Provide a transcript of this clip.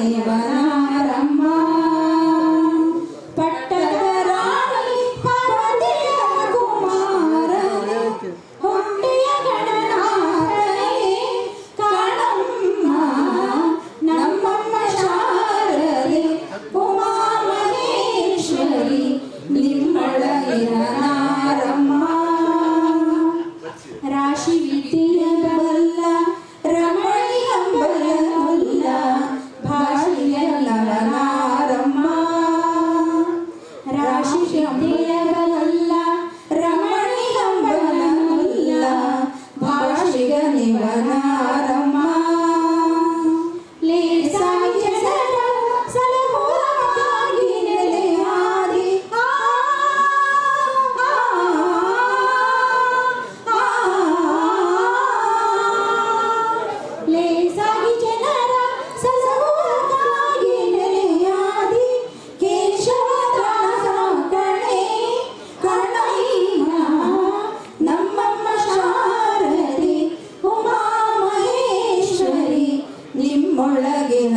ನಿವನಾರಮ್ಮ ಪಟ್ಟದ ರಾಣಿ ಪಾರ್ವತಿಯ ಕುಮಾರನೆ ಹೊಟ್ಟೆಯ ಗಣನಾಥನೇ ಕಾಣಮ್ಮ ನಮ್ಮಮ್ಮ ಶಾರದೆ ಉಮಾ ಮಹೇಶ್ವರಿ ನಿಮ್ಮೊಳಗಿನ ನಾರಮ್ಮ ರಾಶಿ ವಿದ್ಯೆಯ ಬಲ್ಲ ರಮಣಿ ಅಂಬಲಲ್ಲ ಭಾಷೆಯಲ್ಲವನಾರಮ್ಮ ರಾಶಿ ವಿದ್ಯೆಯ ಬಲ್ಲ ರಮಣಿ ಅಂಬಲಲ್ಲ ಭಾಷೆಯ ನಿವನಾರಮ್ಮ ಲೇಸಾಗಿ ಜನರ ಸಲಹುವಾಗಿ ನೆಲೆಯಾದಿ ಲೇಸಾಗಿ ಜನರ ಸಲಹುವಾಗಿ ನೆಲೆಯಾದಿ ಕೇಶವದಾಸ ಕಣೆ ಕಣಯ್ಯ ನಮ್ಮಮ್ಮ ಶಾರದೆ ಉಮಾ ಮಹೇಶ್ವರಿ ನಿಮ್ಮೊಳಗಿನ